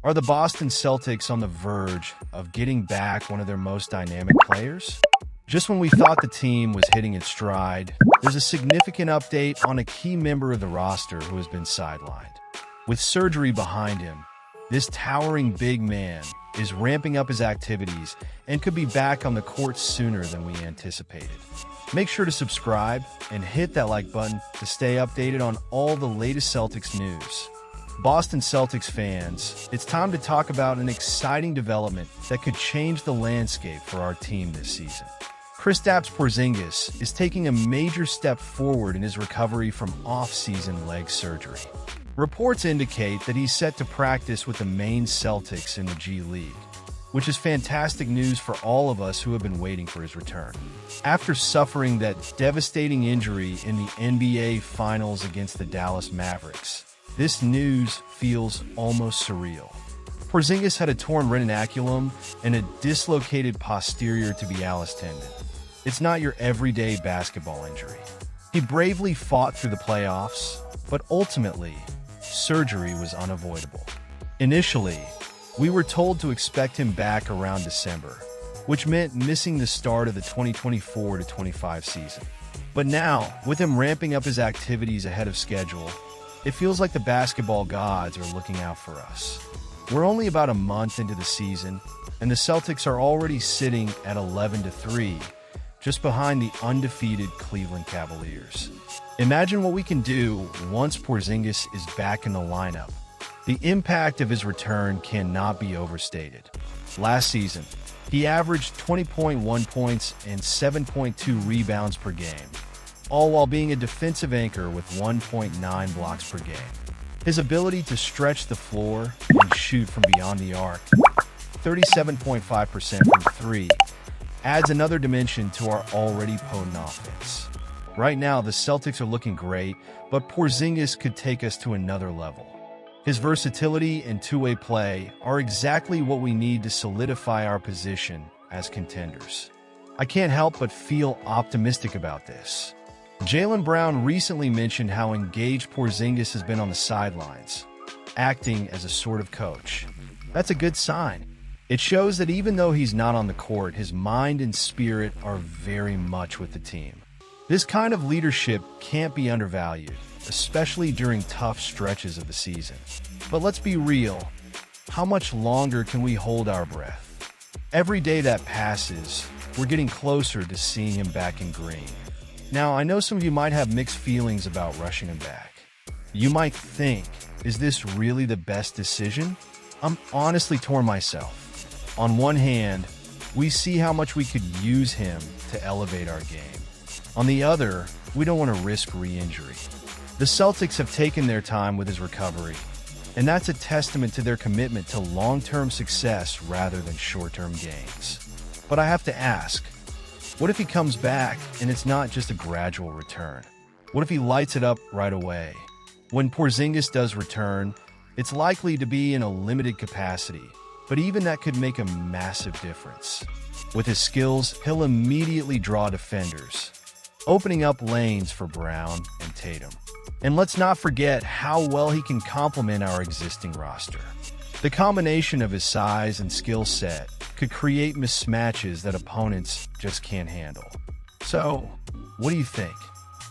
Are the Boston Celtics on the verge of getting back one of their most dynamic players? Just when we thought the team was hitting its stride, there's a significant update on a key member of the roster who has been sidelined. With surgery behind him, this towering big man is ramping up his activities and could be back on the court sooner than we anticipated. Make sure to subscribe and hit that like button to stay updated on all the latest Celtics news. Boston Celtics fans, it's time to talk about an exciting development that could change the landscape for our team this season. Kristaps Porzingis is taking a major step forward in his recovery from off-season leg surgery. Reports indicate that he's set to practice with the main Celtics in the G League, which is fantastic news for all of us who have been waiting for his return. After suffering that devastating injury in the NBA Finals against the Dallas Mavericks, this news feels almost surreal. Porzingis had a torn retinaculum and a dislocated posterior tibialis tendon. It's not your everyday basketball injury. He bravely fought through the playoffs, but ultimately, surgery was unavoidable. Initially, we were told to expect him back around December, which meant missing the start of the 2024-25 season. But now, with him ramping up his activities ahead of schedule, it feels like the basketball gods are looking out for us. We're only about a month into the season, and the Celtics are already sitting at 11-3, just behind the undefeated Cleveland Cavaliers. Imagine what we can do once Porzingis is back in the lineup. The impact of his return cannot be overstated. Last season, he averaged 20.1 points and 7.2 rebounds per game, all while being a defensive anchor with 1.9 blocks per game. His ability to stretch the floor and shoot from beyond the arc, 37.5% from three, adds another dimension to our already potent offense. Right now, the Celtics are looking great, but Porzingis could take us to another level. His versatility and two-way play are exactly what we need to solidify our position as contenders. I can't help but feel optimistic about this. Jaylen Brown recently mentioned how engaged Porzingis has been on the sidelines, acting as a sort of coach. That's a good sign. It shows that even though he's not on the court, his mind and spirit are very much with the team. This kind of leadership can't be undervalued, especially during tough stretches of the season. But let's be real, how much longer can we hold our breath? Every day that passes, we're getting closer to seeing him back in green. Now, I know some of you might have mixed feelings about rushing him back. You might think, is this really the best decision? I'm honestly torn myself. On one hand, we see how much we could use him to elevate our game. On the other, we don't want to risk re-injury. The Celtics have taken their time with his recovery, and that's a testament to their commitment to long-term success rather than short-term gains. But I have to ask, what if he comes back and it's not just a gradual return? What if he lights it up right away? When Porzingis does return, it's likely to be in a limited capacity, but even that could make a massive difference. With his skills, he'll immediately draw defenders, opening up lanes for Brown and Tatum. And let's not forget how well he can complement our existing roster. The combination of his size and skill set could create mismatches that opponents just can't handle. So, what do you think?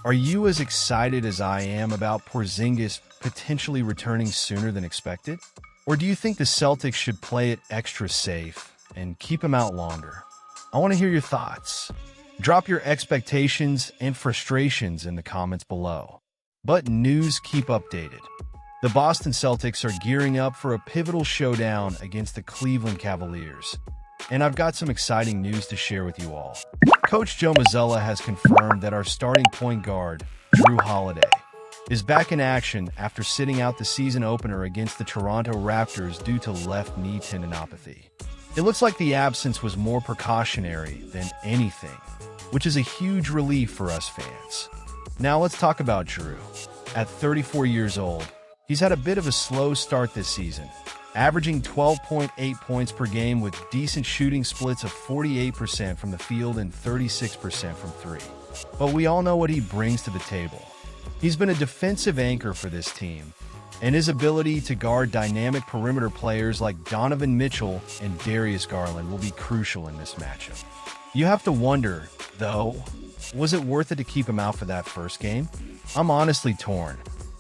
Are you as excited as I am about Porzingis potentially returning sooner than expected? Or do you think the Celtics should play it extra safe and keep him out longer? I want to hear your thoughts. Drop your expectations and frustrations in the comments below. But news keep updated. The Boston Celtics are gearing up for a pivotal showdown against the Cleveland Cavaliers, and I've got some exciting news to share with you all. Coach Joe Mazzulla has confirmed that our starting point guard, Drew Holiday, is back in action after sitting out the season opener against the Toronto Raptors due to left knee tendinopathy. It looks like the absence was more precautionary than anything, which is a huge relief for us fans. Now let's talk about Drew. At 34 years old, he's had a bit of a slow start this season, averaging 12.8 points per game with decent shooting splits of 48% from the field and 36% from three. But we all know what he brings to the table. He's been a defensive anchor for this team, and his ability to guard dynamic perimeter players like Donovan Mitchell and Darius Garland will be crucial in this matchup. You have to wonder, though, was it worth it to keep him out for that first game? I'm honestly torn.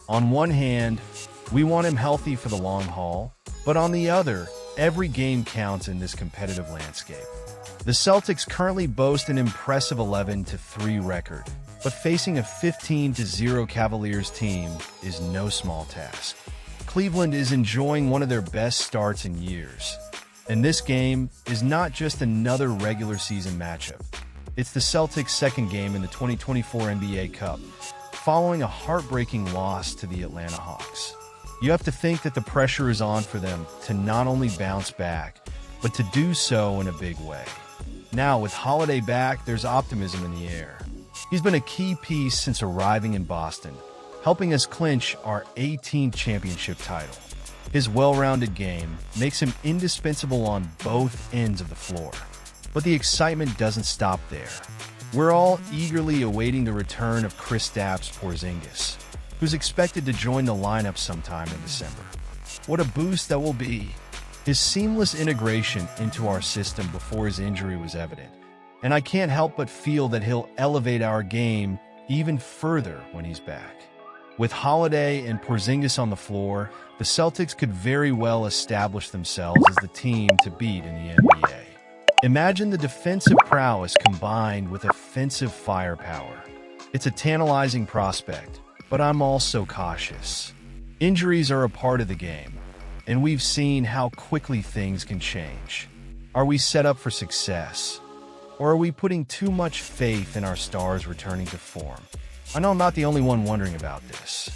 On one hand, we want him healthy for the long haul, but on the other, every game counts in this competitive landscape. The Celtics currently boast an impressive 11-3 record, but facing a 15-0 Cavaliers team is no small task. Cleveland is enjoying one of their best starts in years, and this game is not just another regular season matchup. It's the Celtics' second game in the 2024 NBA Cup, following a heartbreaking loss to the Atlanta Hawks. You have to think that the pressure is on for them to not only bounce back, but to do so in a big way. Now, with Holiday back, there's optimism in the air. He's been a key piece since arriving in Boston, helping us clinch our 18th championship title. His well-rounded game makes him indispensable on both ends of the floor. But the excitement doesn't stop there. We're all eagerly awaiting the return of Kristaps Porzingis, who's expected to join the lineup sometime in December. What a boost that will be! His seamless integration into our system before his injury was evident, and I can't help but feel that he'll elevate our game even further when he's back. With Holiday and Porzingis on the floor, the Celtics could very well establish themselves as the team to beat in the NBA. Imagine the defensive prowess combined with offensive firepower. It's a tantalizing prospect, but I'm also cautious. Injuries are a part of the game, and we've seen how quickly things can change. Are we set up for success? Or are we putting too much faith in our stars returning to form? I know I'm not the only one wondering about this.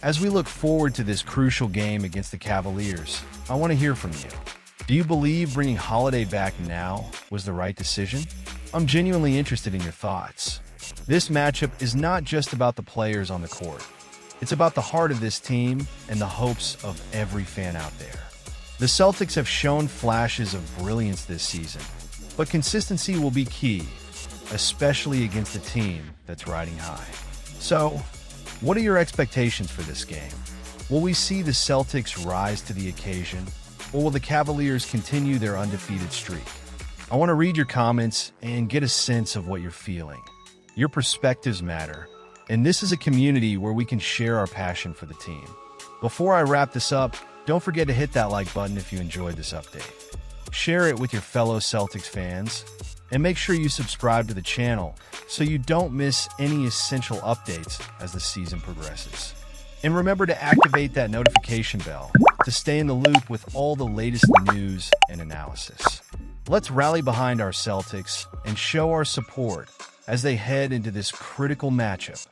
As we look forward to this crucial game against the Cavaliers, I want to hear from you. Do you believe bringing Holiday back now was the right decision? I'm genuinely interested in your thoughts. This matchup is not just about the players on the court. It's about the heart of this team and the hopes of every fan out there. The Celtics have shown flashes of brilliance this season, but consistency will be key, especially against a team that's riding high. So, what are your expectations for this game? Will we see the Celtics rise to the occasion, or will the Cavaliers continue their undefeated streak? I want to read your comments and get a sense of what you're feeling. Your perspectives matter, and this is a community where we can share our passion for the team. Before I wrap this up, don't forget to hit that like button if you enjoyed this update. Share it with your fellow Celtics fans, and make sure you subscribe to the channel so you don't miss any essential updates as the season progresses. And remember to activate that notification bell to stay in the loop with all the latest news and analysis. Let's rally behind our Celtics and show our support as they head into this critical matchup